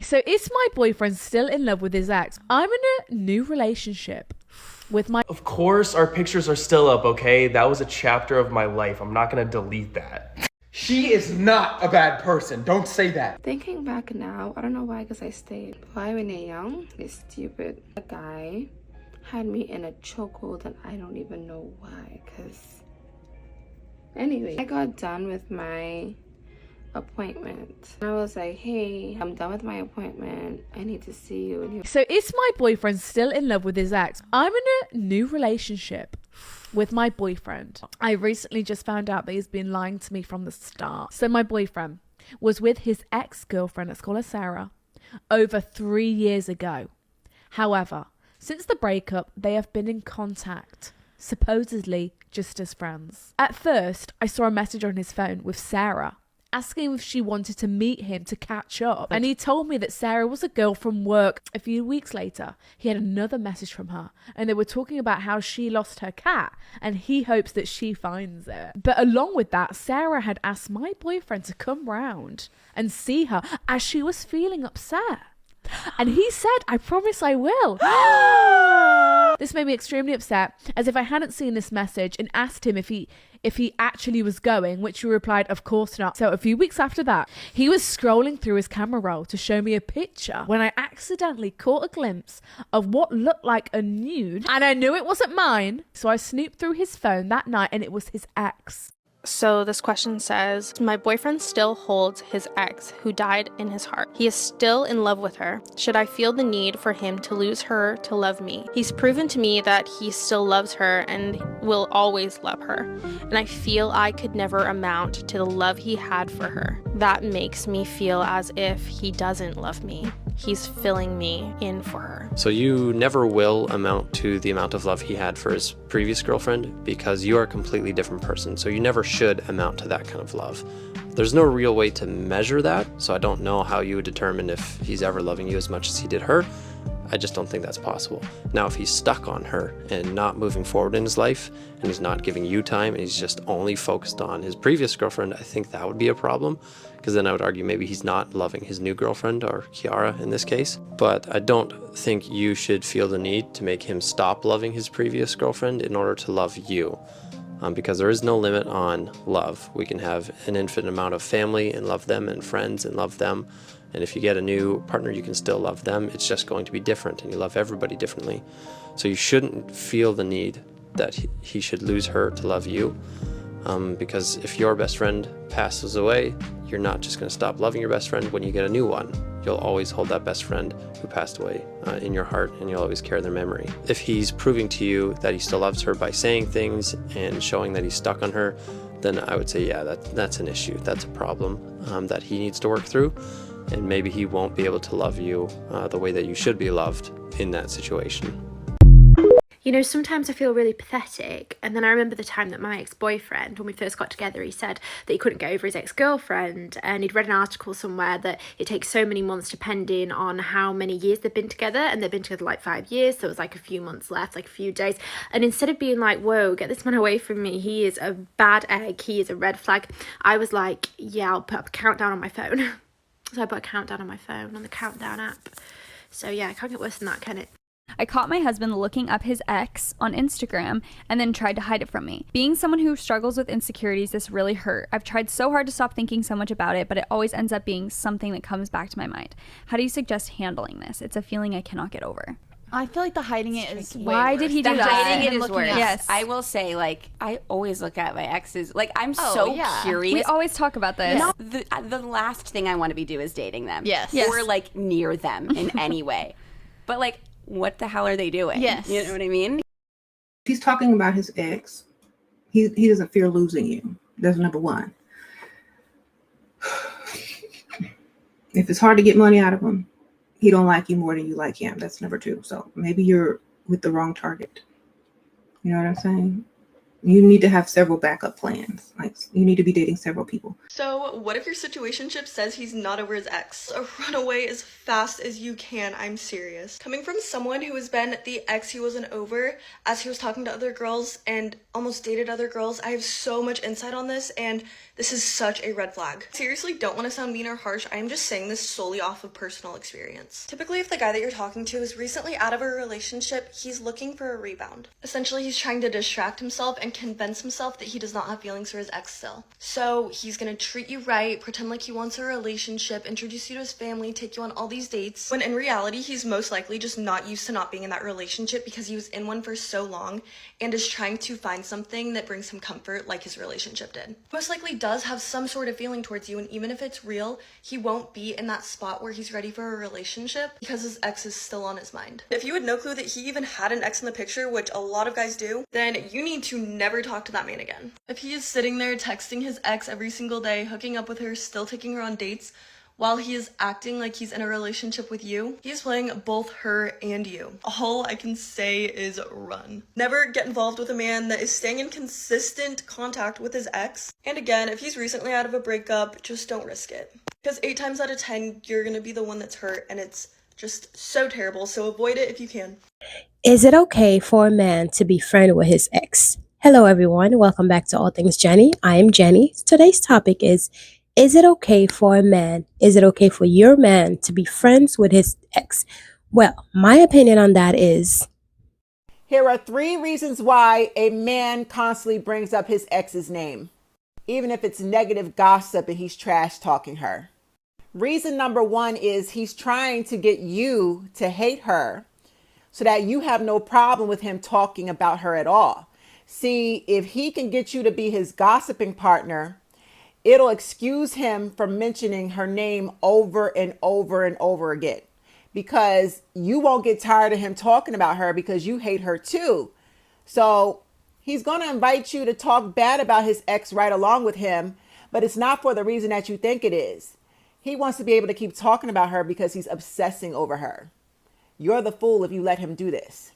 So is my boyfriend still in love with his ex? I'm in a new relationship with my... Of course, our pictures are still up, okay? That was a chapter of my life. I'm not gonna delete that. She is not a bad person. Don't say that. Thinking back now, I don't know why, because I stayed. Why when you're young, this stupid guy had me in a chokehold and I don't even know why, because... Anyway, I got done with my appointment. I was like, hey, I'm done with my appointment. I need to see you. And he... So is my boyfriend still in love with his ex? I'm in a new relationship with my boyfriend. I recently just found out that he's been lying to me from the start. So my boyfriend was with his ex-girlfriend, let's call her Sarah, over 3 years ago. However, since the breakup, they have been in contact, supposedly just as friends. At first, I saw a message on his phone with Sarah asking if she wanted to meet him to catch up. And he told me that Sarah was a girl from work. A few weeks later, he had another message from her and they were talking about how she lost her cat and he hopes that she finds it. But along with that, Sarah had asked my boyfriend to come round and see her as she was feeling upset. And he said, I promise I will. This made me extremely upset, as if I hadn't seen this message, and asked him if he actually was going, which he replied, of course not. So a few weeks after that, he was scrolling through his camera roll to show me a picture when I accidentally caught a glimpse of what looked like a nude, and I knew it wasn't mine. So I snooped through his phone that night and it was his ex. So this question says, my boyfriend still holds his ex who died in his heart. He is still in love with her. Should I feel the need for him to lose her to love me? He's proven to me that he still loves her and will always love her. And I feel I could never amount to the love he had for her. That makes me feel as if he doesn't love me. He's filling me in for her. So you never will amount to the amount of love he had for his previous girlfriend because you are a completely different person. So you never should amount to that kind of love. There's no real way to measure that. So I don't know how you would determine if he's ever loving you as much as he did her. I just don't think that's possible. Now, if he's stuck on her and not moving forward in his life, and he's not giving you time, and he's just only focused on his previous girlfriend, I think that would be a problem, because then I would argue maybe he's not loving his new girlfriend, or Kiara in this case. But I don't think you should feel the need to make him stop loving his previous girlfriend in order to love you. Because there is no limit on love. We can have an infinite amount of family and love them, and friends and love them. And if you get a new partner, you can still love them. It's just going to be different, and you love everybody differently. So you shouldn't feel the need that he should lose her to love you. Because if your best friend passes away, you're not just going to stop loving your best friend when you get a new one. You'll always hold that best friend who passed away in your heart, and you'll always carry their memory. If he's proving to you that he still loves her by saying things and showing that he's stuck on her, then I would say, yeah, that's an issue. That's a problem that he needs to work through. And maybe he won't be able to love you the way that you should be loved in that situation. You know, sometimes I feel really pathetic, and then I remember the time that my ex-boyfriend, when we first got together, he said that he couldn't get over his ex-girlfriend, and he'd read an article somewhere that it takes so many months depending on how many years they've been together, and they've been together like 5 years, so it was like a few months left, like a few days, and instead of being like, whoa, get this man away from me, he is a bad egg, he is a red flag, I was like, yeah, I'll put up a countdown on my phone. So I put a countdown on my phone, on the countdown app. So yeah, it can't get worse than that, can it? I caught my husband looking up his ex on Instagram and then tried to hide it from me. Being someone who struggles with insecurities, this really hurt. I've tried so hard to stop thinking so much about it, but it always ends up being something that comes back to my mind. How do you suggest handling this? It's a feeling I cannot get over. I feel like the hiding it is way Why worse. did he do The that? hiding it is worse. Yes. I will say, like, I always look at my exes. Like, I'm so curious. We always talk about this. No, the last thing I want to be is dating them. Yes. Or, like, near them in any way. But, like, what the hell are they doing? Yes. You know what I mean? If he's talking about his ex, he doesn't fear losing you. That's number one. If it's hard to get money out of him, he don't like you more than you like him. That's number two. So maybe you're with the wrong target. You know what I'm saying? You need to have several backup plans. Like, you need to be dating several people. So what if your situationship says he's not over his ex? Run away as fast as you can. I'm serious. Coming from someone who has been the ex he wasn't over as he was talking to other girls and almost dated other girls, I have so much insight on this, and This is such a red flag. Seriously, don't want to sound mean or harsh. I am just saying this solely off of personal experience. Typically, if the guy that you're talking to is recently out of a relationship, he's looking for a rebound. Essentially, he's trying to distract himself and convince himself that he does not have feelings for his ex still. So he's gonna treat you right, pretend like he wants a relationship, introduce you to his family, take you on all these dates, when in reality, he's most likely just not used to not being in that relationship because he was in one for so long and is trying to find something that brings him comfort like his relationship did. Most likely does have some sort of feeling towards you, and even if it's real, he won't be in that spot where he's ready for a relationship because his ex is still on his mind. If you had no clue that he even had an ex in the picture, which a lot of guys do, then you need to never talk to that man again. If he is sitting there texting his ex every single day, hooking up with her, still taking her on dates, while he is acting like he's in a relationship with you, he is playing both her and you. All I can say is run. Never get involved with a man that is staying in consistent contact with his ex. And again, if he's recently out of a breakup, just don't risk it. Because 8 times out of 10, you're gonna be the one that's hurt, and it's just so terrible, so avoid it if you can. Is it okay for a man to be friends with his ex? Hello everyone, welcome back to All Things Jenny. I am Jenny. Today's topic is it okay for a man, is it okay for your man to be friends with his ex? Well, my opinion on that is... Here are 3 reasons why a man constantly brings up his ex's name, even if it's negative gossip and he's trash talking her. Reason number 1 is he's trying to get you to hate her so that you have no problem with him talking about her at all. See, if he can get you to be his gossiping partner, it'll excuse him from mentioning her name over and over and over again, because you won't get tired of him talking about her because you hate her too. So he's going to invite you to talk bad about his ex right along with him, but it's not for the reason that you think it is. He wants to be able to keep talking about her because he's obsessing over her. You're the fool if you let him do this.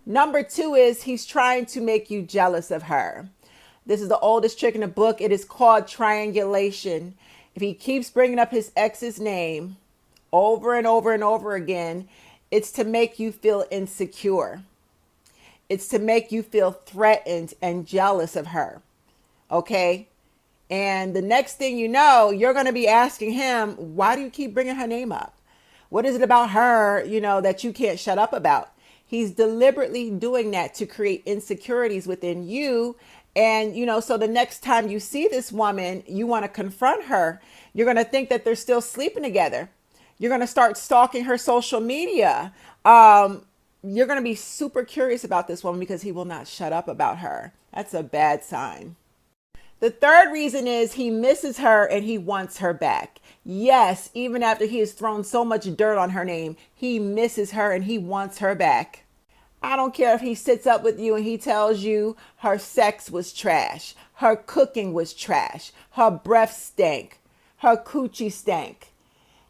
Number 2 is he's trying to make you jealous of her. This is the oldest trick in the book. It is called triangulation. If he keeps bringing up his ex's name over and over and over again, it's to make you feel insecure. It's to make you feel threatened and jealous of her. Okay? And the next thing you know, you're going to be asking him, why do you keep bringing her name up? What is it about her, that you can't shut up about? He's deliberately doing that to create insecurities within you. And, so the next time you see this woman, you want to confront her. You're going to think that they're still sleeping together. You're going to start stalking her social media. You're going to be super curious about this woman because he will not shut up about her. That's a bad sign. The third reason is he misses her and he wants her back. Yes, even after he has thrown so much dirt on her name, he misses her and he wants her back. I don't care if he sits up with you and he tells you her sex was trash, her cooking was trash, her breath stank, her coochie stank.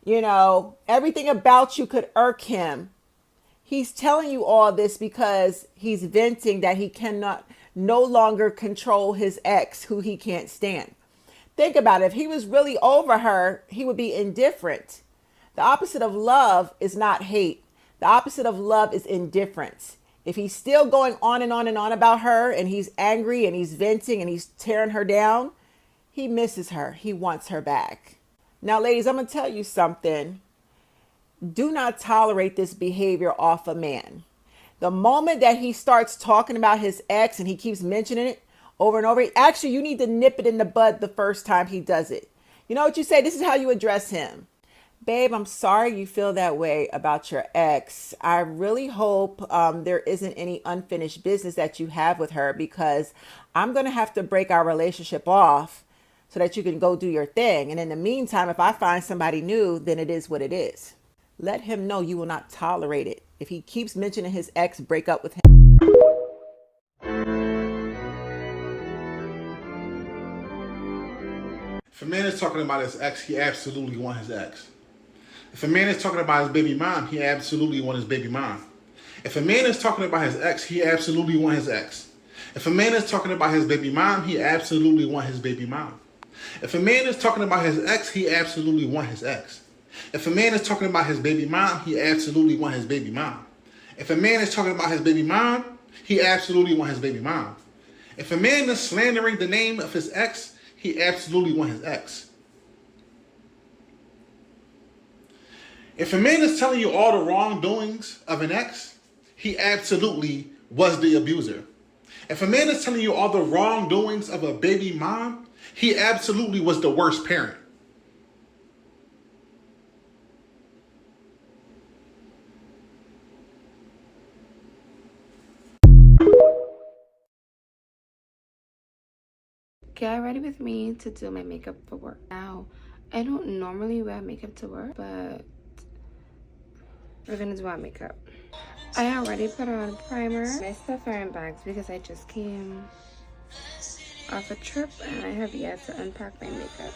Everything about you could irk him. He's telling you all this because he's venting that he cannot no longer control his ex, who he can't stand. Think about it. If he was really over her, he would be indifferent. The opposite of love is not hate. The opposite of love is indifference. If he's still going on and on and on about her and he's angry and he's venting and he's tearing her down, he misses her. He wants her back. Now, ladies, I'm going to tell you something. Do not tolerate this behavior off a man. The moment that he starts talking about his ex and he keeps mentioning it over and over, actually, you need to nip it in the bud the first time he does it. You know what you say? This is how you address him. Babe, I'm sorry you feel that way about your ex. I really hope there isn't any unfinished business that you have with her, because I'm going to have to break our relationship off so that you can go do your thing. And in the meantime, if I find somebody new, then it is what it is. Let him know you will not tolerate it. If he keeps mentioning his ex, break up with him. If a man is talking about his ex, he absolutely wants his ex. If a man is talking about his baby mom, he absolutely wants his baby mom. If a man is talking about his ex, he absolutely wants his ex. If a man is talking about his baby mom, he absolutely wants his baby mom. If a man is talking about his ex, he absolutely wants his ex. If a man is talking about his baby mom, he absolutely wants his baby mom. If a man is talking about his baby mom, he absolutely wants his baby mom. If a man is slandering the name of his ex, he absolutely want his ex. If a man is telling you all the wrongdoings of an ex, he absolutely was the abuser. If a man is telling you all the wrongdoings of a baby mom, he absolutely was the worst parent. Get ready with me to do my makeup for work. Now, I don't normally wear makeup to work, but we're gonna do our makeup. I already put on primer. My stuff are in bags because I just came off a trip and I have yet to unpack my makeup.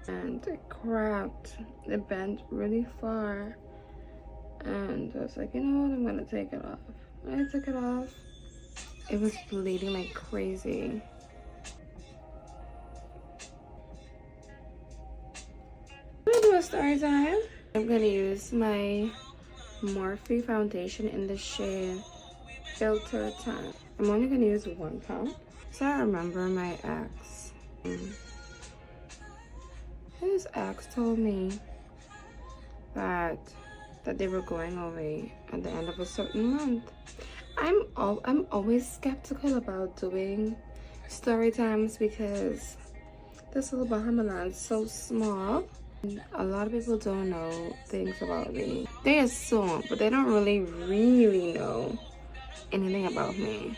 And it cracked. It bent really far. And I was like, you know what, I'm gonna take it off. I took it off. It was bleeding like crazy. I'm gonna do a story time. I'm gonna use my Morphe foundation in the shade Filter Time. I'm only gonna use 1 pump. So I remember my ex. His ex told me that they were going away at the end of a certain month. I'm always skeptical about doing story times because this little Bahamaland is so small. A lot of people don't know things about me. They assume, but they don't really know anything about me.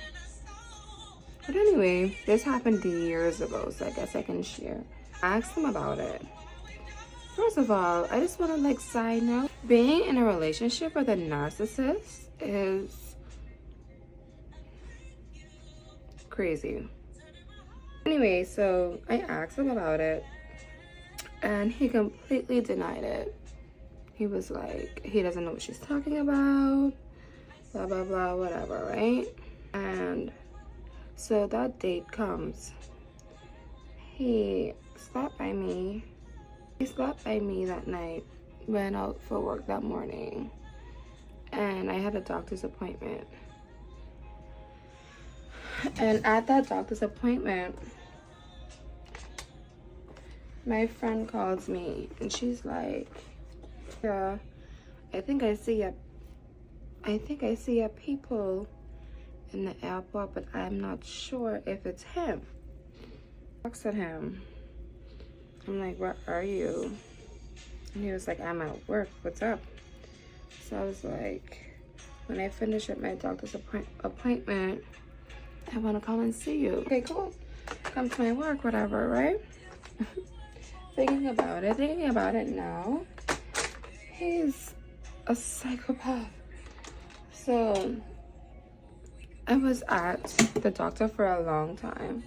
But anyway, this happened years ago, so I guess I can share. I asked them about it. First of all, I just want to like side note, being in a relationship with a narcissist is crazy. Anyway, so I asked him about it and he completely denied it. He was like, he doesn't know what she's talking about, blah, blah, blah, whatever, right? And so that date comes. He stopped by me. He stopped by me that night, went out for work that morning, and I had a doctor's appointment. And at that doctor's appointment, my friend calls me and she's like, yeah, I think I see a people in the airport, but I'm not sure if it's him. I asked him. I'm like, where are you? And he was like, I'm at work, what's up? So I was like, when I finish at my doctor's appointment, I want to come and see you. Okay, cool. Come to my work, whatever, right? Thinking about it now, he's a psychopath. So I was at the doctor for a long time.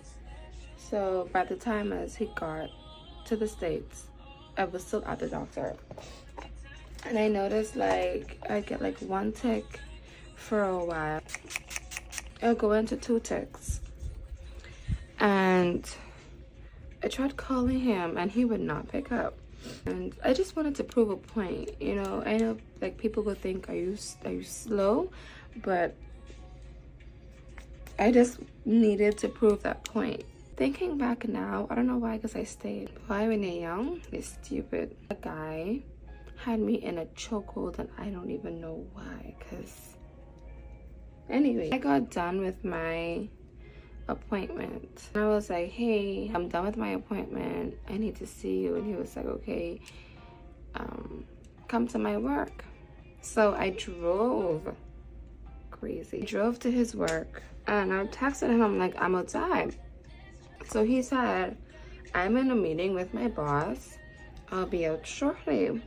So by the time as he got to the States, I was still at the doctor. And I noticed like I get like 1 tick for a while. It'll go into 2 ticks. And I tried calling him and he would not pick up. And I just wanted to prove a point, you know. I know like people would think, are you slow? But I just needed to prove that point. Thinking back now, I don't know why, because I stayed. Why when you're young, this stupid guy had me in a chokehold and I don't even know why. Because anyway, I got done with my appointment. And I was like, hey, I'm done with my appointment. I need to see you. And he was like, okay, come to my work. So I drove crazy. I drove to his work and I texted him, I'm like, I'm outside. So he said, I'm in a meeting with my boss. I'll be out shortly.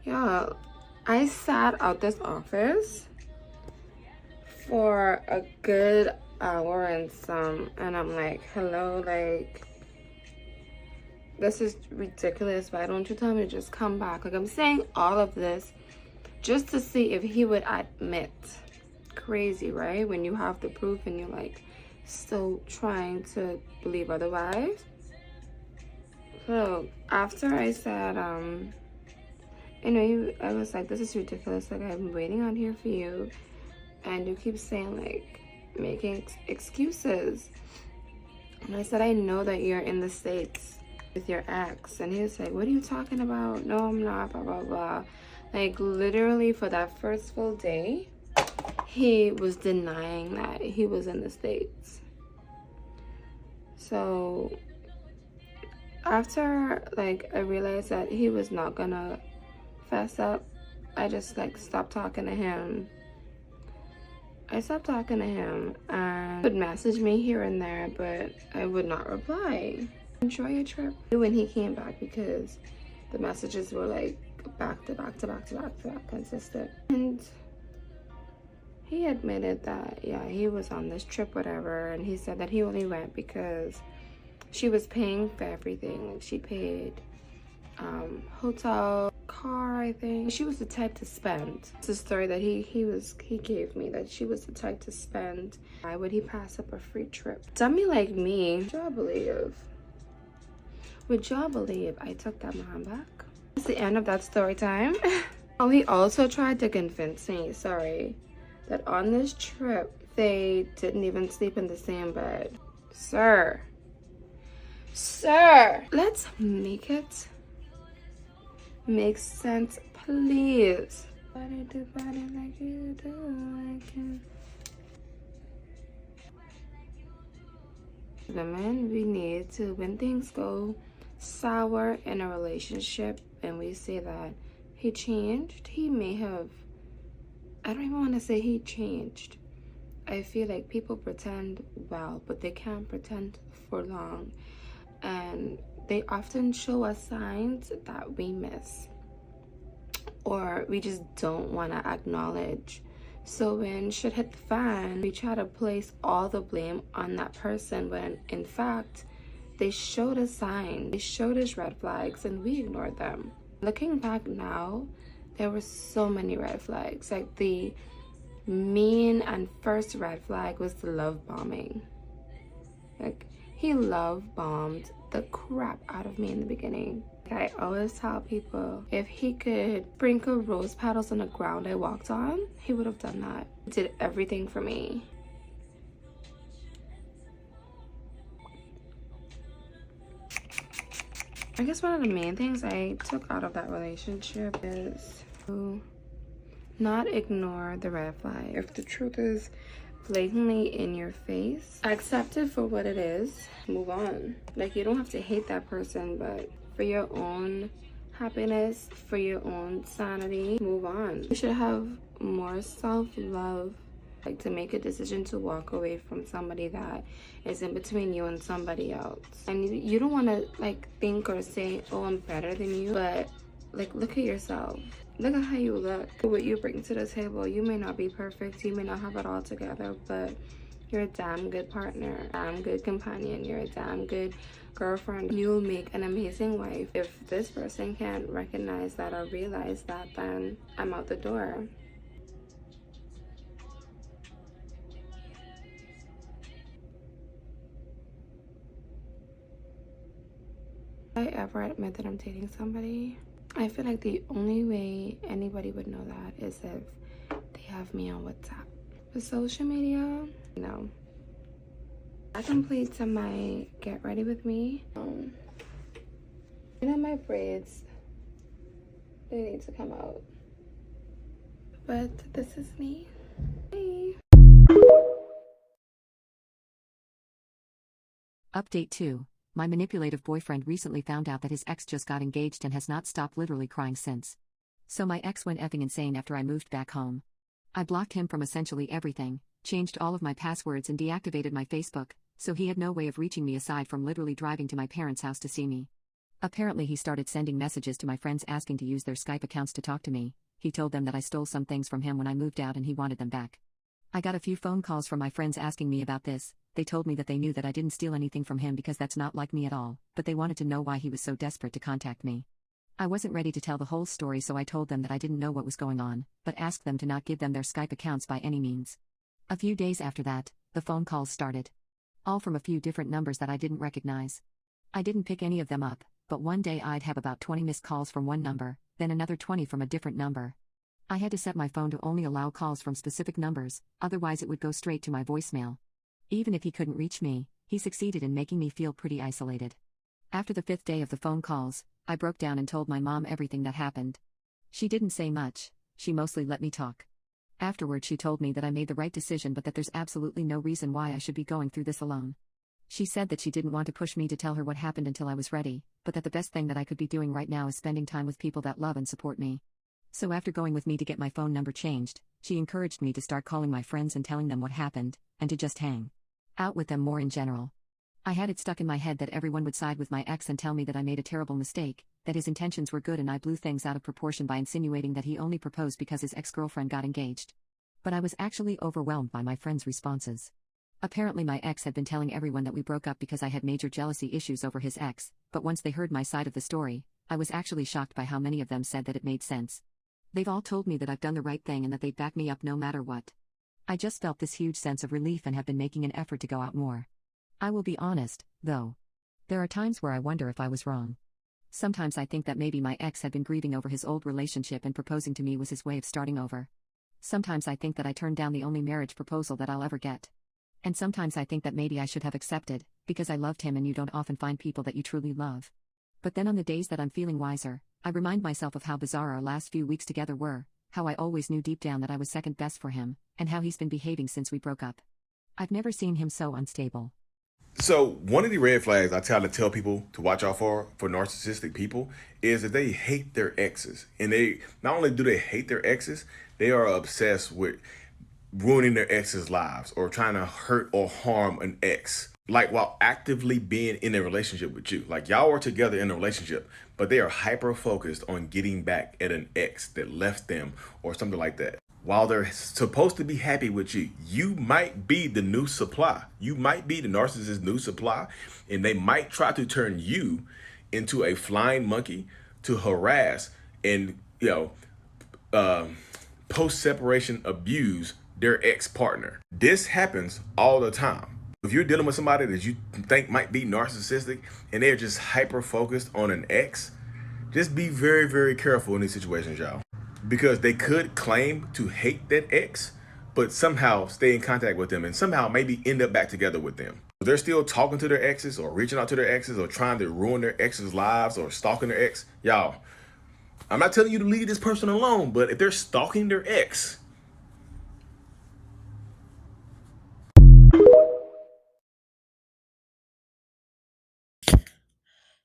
Y'all, I sat out this office for a good hour and some. And I'm like, hello, like, this is ridiculous. Why don't you tell me to just come back? Like, I'm saying all of this just to see if he would admit. Crazy, right? When you have the proof and you're like, still trying to believe otherwise. So after I said I was like, this is ridiculous. Like, I'm waiting out here for you, and you keep saying, like, making excuses. And I said, I know that you're in the States with your ex. And he was like, what are you talking about? No, I'm not, blah, blah, blah. Like, literally for that first full day, he was denying that he was in the States. So after, like, I realized that he was not gonna fess up, I just, like, stopped talking to him. I stopped talking to him, and he would message me here and there, but I would not reply. Enjoy your trip. When he came back, because the messages were like back to back to back to back to back, consistent. And he admitted that, yeah, he was on this trip, whatever, and he said that he only went because she was paying for everything. Like, she paid hotel, car, I think. She was the type to spend. It's a story that he gave me, that she was the type to spend. Why would he pass up a free trip? Dummy like me, would y'all believe I took that man back? That's the end of that story time. Oh, he also tried to convince me, sorry, that on this trip they didn't even sleep in the same bed. Sir, let's make it make sense, please. Body do body like you do, I can. Women, we need to, when things go sour in a relationship and we say that he changed, he may have, I don't even want to say he changed. I feel like people pretend well, but they can't pretend for long, and they often show us signs that we miss or we just don't want to acknowledge. So when shit hit the fan, we try to place all the blame on that person when in fact they showed us signs, they showed us red flags, and we ignored them. Looking back now, there were so many red flags. Like, the main and first red flag was the love bombing. Like, he love bombed the crap out of me in the beginning. I always tell people, if he could sprinkle rose petals on the ground I walked on, he would have done that. He did everything for me. I guess one of the main things I took out of that relationship is to not ignore the red flag. If the truth is blatantly in your face, accept it for what it is, move on. Like, you don't have to hate that person, but for your own happiness, for your own sanity, move on. You should have more self-love, like, to make a decision to walk away from somebody that is in between you and somebody else. And you don't want to, like, think or say, oh, I'm better than you, but, like, look at yourself. Look at how you look, what you bring to the table. You may not be perfect, you may not have it all together, but you're a damn good partner, a damn good companion, you're a damn good girlfriend. You'll make an amazing wife. If this person can't recognize that or realize that, then I'm out the door. If I ever admit that I'm dating somebody, I feel like the only way anybody would know that is if they have me on WhatsApp. With social media, no. That completes my get ready with me. You know, my braids, they need to come out. But this is me. Hey. Update 2. My manipulative boyfriend recently found out that his ex just got engaged and has not stopped literally crying since. So my ex went effing insane after I moved back home. I blocked him from essentially everything, changed all of my passwords and deactivated my Facebook, so he had no way of reaching me aside from literally driving to my parents' house to see me. Apparently he started sending messages to my friends asking to use their Skype accounts to talk to me. He told them that I stole some things from him when I moved out and he wanted them back. I got a few phone calls from my friends asking me about this. They told me that they knew that I didn't steal anything from him because that's not like me at all, but they wanted to know why he was so desperate to contact me. I wasn't ready to tell the whole story, so I told them that I didn't know what was going on, but asked them to not give them their Skype accounts by any means. A few days after that, the phone calls started. All from a few different numbers that I didn't recognize. I didn't pick any of them up, but one day I'd have about 20 missed calls from one number, then another 20 from a different number. I had to set my phone to only allow calls from specific numbers, otherwise it would go straight to my voicemail. Even if he couldn't reach me, he succeeded in making me feel pretty isolated. After the 5th day of the phone calls, I broke down and told my mom everything that happened. She didn't say much, she mostly let me talk. Afterward, she told me that I made the right decision but that there's absolutely no reason why I should be going through this alone. She said that she didn't want to push me to tell her what happened until I was ready, but that the best thing that I could be doing right now is spending time with people that love and support me. So after going with me to get my phone number changed, she encouraged me to start calling my friends and telling them what happened, and to just hang out with them more in general. I had it stuck in my head that everyone would side with my ex and tell me that I made a terrible mistake, that his intentions were good, and I blew things out of proportion by insinuating that he only proposed because his ex-girlfriend got engaged. But I was actually overwhelmed by my friends' responses. Apparently my ex had been telling everyone that we broke up because I had major jealousy issues over his ex, but once they heard my side of the story, I was actually shocked by how many of them said that it made sense. They've all told me that I've done the right thing and that they'd back me up no matter what. I just felt this huge sense of relief and have been making an effort to go out more. I will be honest, though. There are times where I wonder if I was wrong. Sometimes I think that maybe my ex had been grieving over his old relationship and proposing to me was his way of starting over. Sometimes I think that I turned down the only marriage proposal that I'll ever get. And sometimes I think that maybe I should have accepted, because I loved him and you don't often find people that you truly love. But then on the days that I'm feeling wiser, I remind myself of how bizarre our last few weeks together were, how I always knew deep down that I was second best for him, and how he's been behaving since we broke up. I've never seen him so unstable. So one of the red flags I try to tell people to watch out for narcissistic people is that they hate their exes. And they not only do they hate their exes, they are obsessed with ruining their ex's lives or trying to hurt or harm an ex. Like while actively being in a relationship with you. Like y'all are together in a relationship, but they are hyper focused on getting back at an ex that left them or something like that. While they're supposed to be happy with you, you might be the new supply. You might be the narcissist's new supply, and they might try to turn you into a flying monkey to harass and, post-separation abuse their ex-partner. This happens all the time. If you're dealing with somebody that you think might be narcissistic and they're just hyper-focused on an ex, just be very, very careful in these situations, y'all. Because they could claim to hate that ex, but somehow stay in contact with them and somehow maybe end up back together with them. If they're still talking to their exes or reaching out to their exes or trying to ruin their exes' lives or stalking their ex, y'all, I'm not telling you to leave this person alone, but if they're stalking their ex,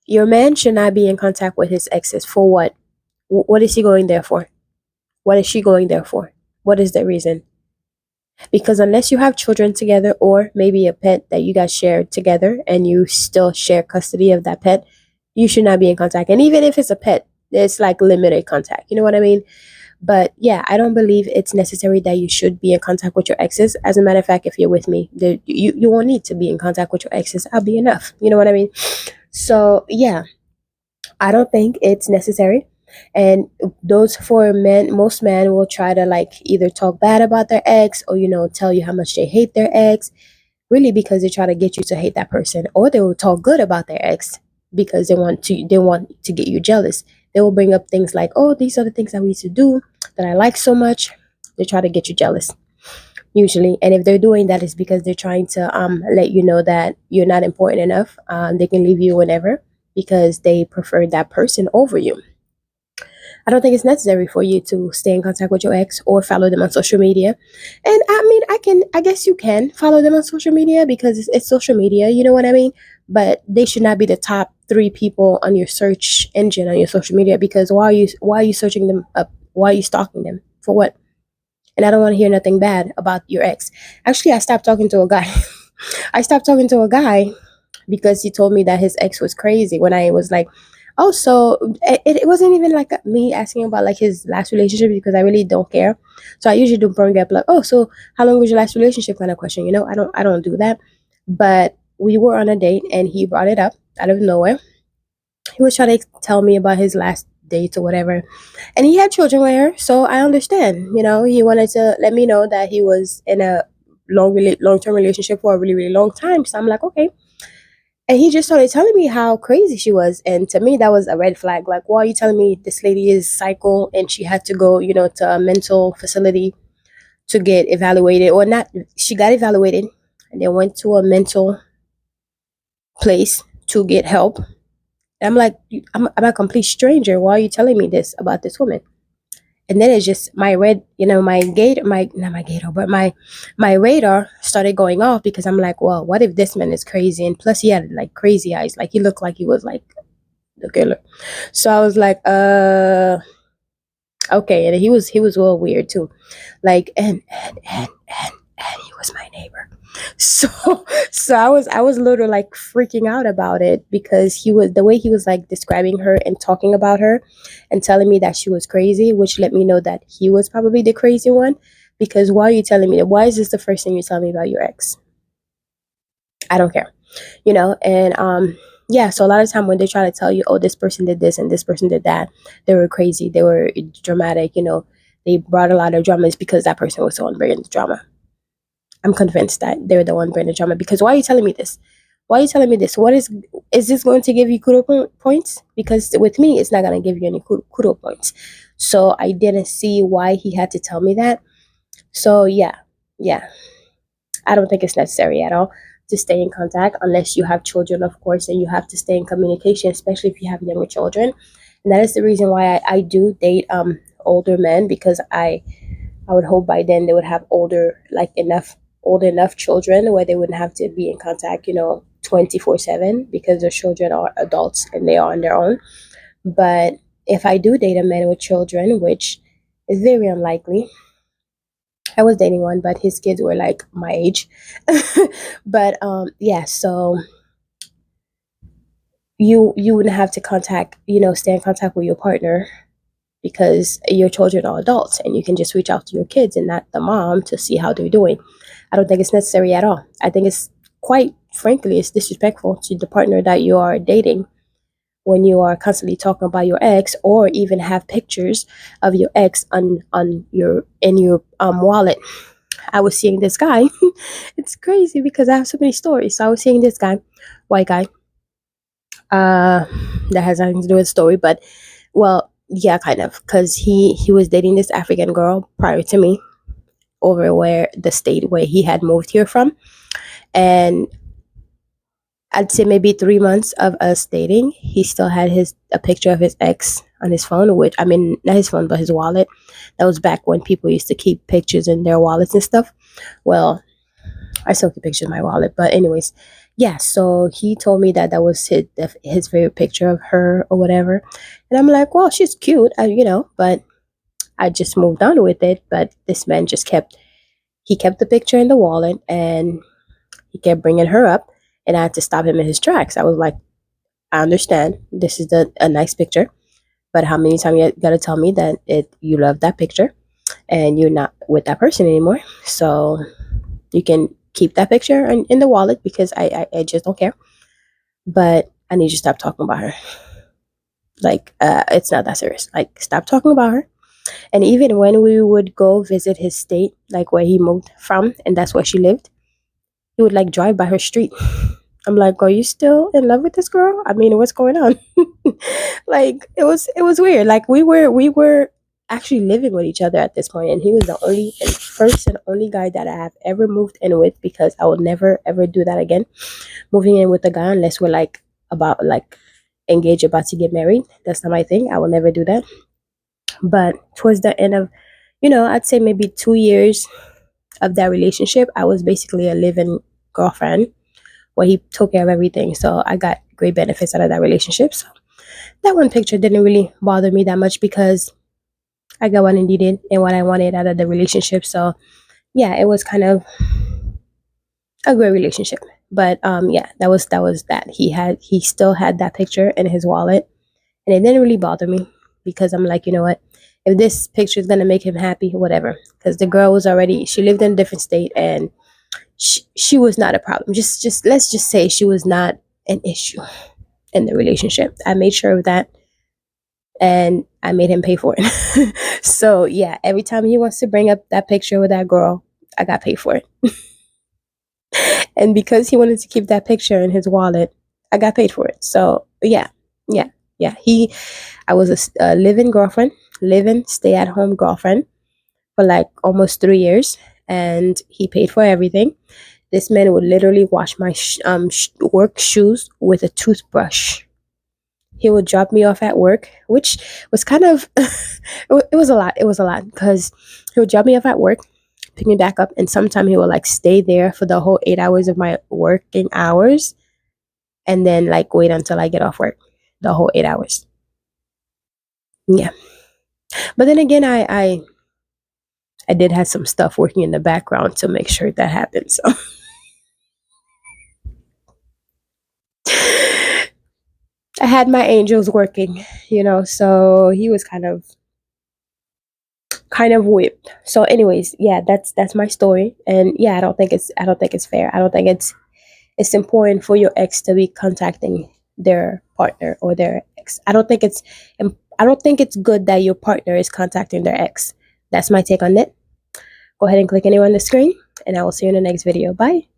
your man should not be in contact with his exes. For what? What is he going there for? What is she going there for? What is the reason? Because unless you have children together or maybe a pet that you guys share together and you still share custody of that pet, you should not be in contact. And even if it's a pet, it's like limited contact. You know what I mean? But yeah, I don't believe it's necessary that you should be in contact with your exes. As a matter of fact, if you're with me, you won't need to be in contact with your exes. I'll be enough. You know what I mean? So yeah, I don't think it's necessary. And those for men, most men will try to like either talk bad about their ex or, tell you how much they hate their ex, really because they try to get you to hate that person, or they will talk good about their ex because they want to get you jealous. They will bring up things like, oh, these are the things that we used to do that I like so much. They try to get you jealous usually. And if they're doing that, it's because they're trying to let you know that you're not important enough. They can leave you whenever because they prefer that person over you. I don't think it's necessary for you to stay in contact with your ex or follow them on social media. And I guess you can follow them on social media because it's social media, you know what I mean? But they should not be the top 3 people on your search engine on your social media, because why are you searching them up? Why are you stalking them? For what? And I don't want to hear nothing bad about your ex. Actually, I stopped talking to a guy. I stopped talking to a guy because he told me that his ex was crazy when I was like, oh, so it wasn't even like me asking about like his last relationship because I really don't care. So I usually don't bring up like, oh, so how long was your last relationship kind of question. I don't do that. But we were on a date and he brought it up out of nowhere. He was trying to tell me about his last date or whatever. And he had children with her. So I understand, he wanted to let me know that he was in a long-term relationship for a really, really long time. So I'm like, okay. And he just started telling me how crazy she was. And to me, that was a red flag. Like, why are you telling me this lady is psycho and she had to go, to a mental facility to get evaluated, or not? She got evaluated and then went to a mental place to get help. And I'm like, I'm a complete stranger. Why are you telling me this about this woman? And then it's just my red, my gator, not my gator, but my radar started going off, because I'm like, well, what if this man is crazy? And plus he had like crazy eyes. Like he looked like he was like the killer. So I was like, okay. And he was real weird too. Like, and he was my neighbor. So I was literally like freaking out about it, because the way he was like describing her and talking about her and telling me that she was crazy, which let me know that he was probably the crazy one. Because why are you telling me that? Why is this the first thing you tell me about your ex? I don't care, and yeah. So a lot of time when they try to tell you, oh, this person did this and this person did that, they were crazy, they were dramatic, they brought a lot of drama, is because that person was the one bringing the drama. I'm convinced that they're the one bringing the drama. Because why are you telling me this? Why are you telling me this? What is this going to give you kudo points? Because with me, it's not going to give you any kudo points. So I didn't see why he had to tell me that. So yeah. I don't think it's necessary at all to stay in contact unless you have children, of course, and you have to stay in communication, especially if you have younger children. And that is the reason why I do date older men, because I would hope by then they would have old enough children where they wouldn't have to be in contact, 24/7, because their children are adults and they are on their own. But if I do date a man with children, which is very unlikely, I was dating one, but his kids were like my age. But yeah, so you wouldn't have to stay in contact with your partner, because your children are adults and you can just reach out to your kids and not the mom to see how they're doing. I don't think it's necessary at all. I think it's quite frankly, it's disrespectful to the partner that you are dating when you are constantly talking about your ex, or even have pictures of your ex in your wallet. I was seeing this guy. It's crazy because I have so many stories. So I was seeing this guy, white guy. That has nothing to do with the story, but well, yeah, kind of, because he was dating this African girl prior to me, over where the state where he had moved here from. And I'd say maybe 3 months of us dating, he still had a picture of his ex on his phone, which, I mean, not his phone, but his wallet. That was back when people used to keep pictures in their wallets and stuff. Well, I still keep pictures in my wallet, but anyways, yeah. So he told me that was his favorite picture of her or whatever, and I'm like, well, she's cute, but I just moved on with it. But this man just kept the picture in the wallet, and he kept bringing her up, and I had to stop him in his tracks. I was like, I understand this is a nice picture, but how many times you gotta tell me that you love that picture and you're not with that person anymore? So you can keep that picture in the wallet, because I just don't care. But I need you to stop talking about her. Like, it's not that serious. Like, stop talking about her. And even when we would go visit his state, like where he moved from, and that's where she lived, he would like drive by her street. I'm like, are you still in love with this girl? I mean, what's going on? Like, it was weird. Like, we were actually living with each other at this point, and he was the first and only guy that I have ever moved in with, because I would never ever do that again, moving in with a guy unless we're like engaged, about to get married. That's not my thing. I will never do that. But towards the end of, I'd say maybe 2 years of that relationship, I was basically a live-in girlfriend where he took care of everything. So I got great benefits out of that relationship. So that one picture didn't really bother me that much, because I got what I needed and what I wanted out of the relationship. So yeah, it was kind of a great relationship. But yeah, that was that. He still had that picture in his wallet, and it didn't really bother me, because I'm like, you know what? If this picture is gonna make him happy, whatever. Because the girl she lived in a different state, and she was not a problem. Just let's just say she was not an issue in the relationship. I made sure of that, and I made him pay for it. So yeah, every time he wants to bring up that picture with that girl, I got paid for it. And because he wanted to keep that picture in his wallet, I got paid for it. So yeah. I was a living stay-at-home girlfriend for like almost 3 years, and he paid for everything. This man would literally wash my work shoes with a toothbrush. He would drop me off at work, which was kind of it was a lot. It was a lot because he would drop me off at work, pick me back up, and sometimes he would like stay there for the whole 8 hours of my working hours, and then like wait until I get off work, the whole 8 hours. Yeah, but then again, I did have some stuff working in the background to make sure that happened. So I had my angels working, so he was kind of whipped. So anyways, yeah, that's my story. And yeah, I don't think it's fair. I don't think it's important for your ex to be contacting their partner or their ex. I don't think it's good that your partner is contacting their ex. That's my take on it. Go ahead and click anywhere on the screen, and I will see you in the next video. Bye.